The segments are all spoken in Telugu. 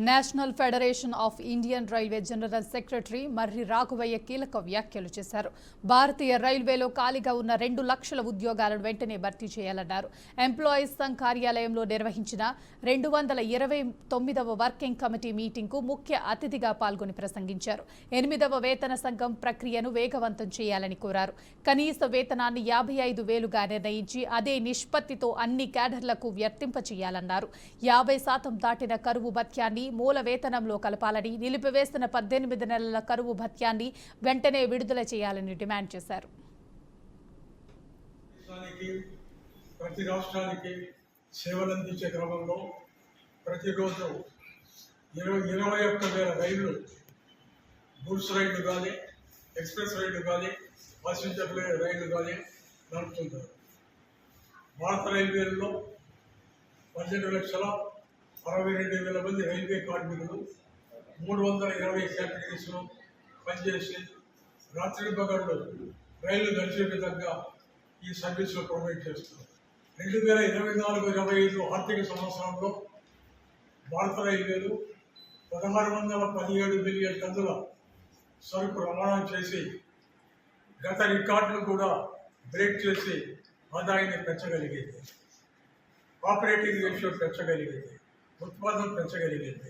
National federation of Indian railway general secretary Marri Raghavaiah కీలక వ్యాఖ్యలు చేశారు. భారతీయ రైల్వేలో ఖాళీగా ఉన్న 2 లక్షల ఉద్యోగాలను వెంటనే భర్తీ చేయాలన్నారు. ఎంప్లాయీస్ సంఘ్ కార్యాలయంలో నిర్వహించిన 229వ వర్కింగ్ కమిటీ మీటింగ్కు ముఖ్య అతిథిగా పాల్గొని ప్రసంగించారు. 8వ వేతన సంఘం ప్రక్రియను వేగవంతం చేయాలని కోరారు. కనీస వేతనాన్ని 55,000గా నిర్ణయించి అదే నిష్పత్తితో అన్ని క్యాడర్లకు వర్తింపచేయాలన్నారు. 50% దాటిన కరువు భత్యాన్ని మూల వేతనంలో కలపాలని, నిలిపివేస్తున్న 18 నెలల కరువు భత్యాన్ని వెంటనే విడుదల చేయాలని డిమాండ్ చేశారు. ప్రతి రాష్ట్రానికి సేవలందించే క్రమంలో ప్రతిరోజు 21,000 రైళ్లు, గూడ్స్ రైళ్లు కానీ, ఎక్స్ప్రెస్ రైళ్లు కానీ, ప్యాసింజర్ రైళ్లు కానీ నడుపుతుంటారు. భారత రైల్వేల్లో 12,62,000 మంది రైల్వే కార్మికులు 320 కేటగిరీస్లో పనిచేసి రాత్రి పగళ్ళు రైళ్లు నడిచే విధంగా ఈ సర్వీసులు ప్రొవైడ్ చేస్తున్నారు. 2024-25 ఆర్థిక సంవత్సరంలో భారత రైల్వేలు 1,617 మిలియన్ టన్నుల సరుకు రవాణా చేసి గత రికార్డులు కూడా బ్రేక్ చేసి ఆదాయాన్ని పెంచగలిగింది, ఆపరేటింగ్ రేషియో పెంచగలిగింది, ఉత్పాదన పెంచగలిగింది.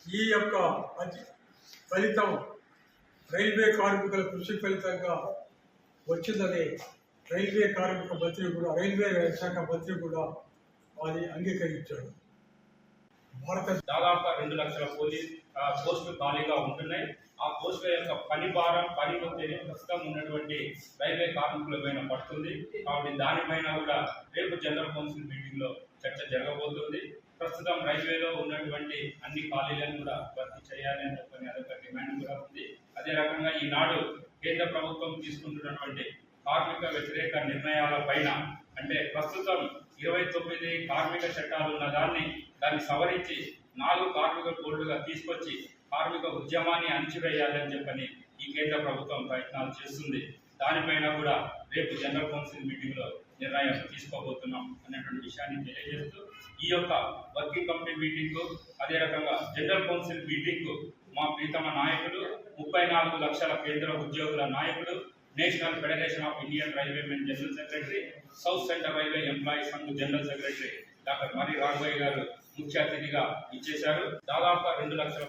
ఈ యొక్క ఫలితం రైల్వే కార్మికుల కృషి ఫలితంగా వచ్చిందని రైల్వే కార్మిక మంత్రి కూడా, రైల్వే శాఖ మంత్రి కూడా అది అంగీకరించాడు. దాదాపు 2 లక్షల పోస్టులు ఖాళీగా ఉంటున్నాయి. ఆ పోస్టుల యొక్క పని భారం, పని ఒత్తిడి ప్రస్తుతం ఉన్నటువంటి రైల్వే కార్మికుల పైన పడుతుంది. కాబట్టి దానిపైన కూడా రేపు జనరల్ కౌన్సిల్ మీటింగ్ లో చర్చ జరగబోతుంది. ప్రస్తుతం రైల్వేలో ఉన్నటువంటి అన్ని ఖాళీలను కూడా భర్తీ చేయాలని చెప్పని అదొక డిమాండ్ కూడా ఉంది. అదే రకంగా ఈనాడు కేంద్ర ప్రభుత్వం తీసుకుంటున్నటువంటి కార్మిక వ్యతిరేక నిర్ణయాల పైన, అంటే ప్రస్తుతం 29 కార్మిక చట్టాలు ఉన్న దాన్ని సవరించి 4 కార్మిక కోడ్లుగా తీసుకొచ్చి కార్మిక ఉద్యమాన్ని అణిచివేయాలని చెప్పని ఈ కేంద్ర ప్రభుత్వం ప్రయత్నాలు చేస్తుంది. దానిపైన కూడా రేపు జనరల్ కౌన్సిల్ మీటింగ్ లో నిర్ణయం తీసుకోబోతున్నాం అన్నటువంటి విషయాన్ని తెలియజేస్తూ, ఈ యొక్క వర్కింగ్ కమిటీ మీటింగ్ కు, అదే రకంగా జనరల్ కౌన్సిల్ మీటింగ్ కు మా ప్రీతమ నాయకుడు, 34 లక్షల కేంద్ర ఉద్యోగుల నాయకుడు, national federation of Indian railwaymen general secretary, south central railway employees Sangh general secretary doctor Marri Raghavaiah garu ముఖ్య అతిథిగా ఇచ్చేశారు. దాదాపు 2 లక్షల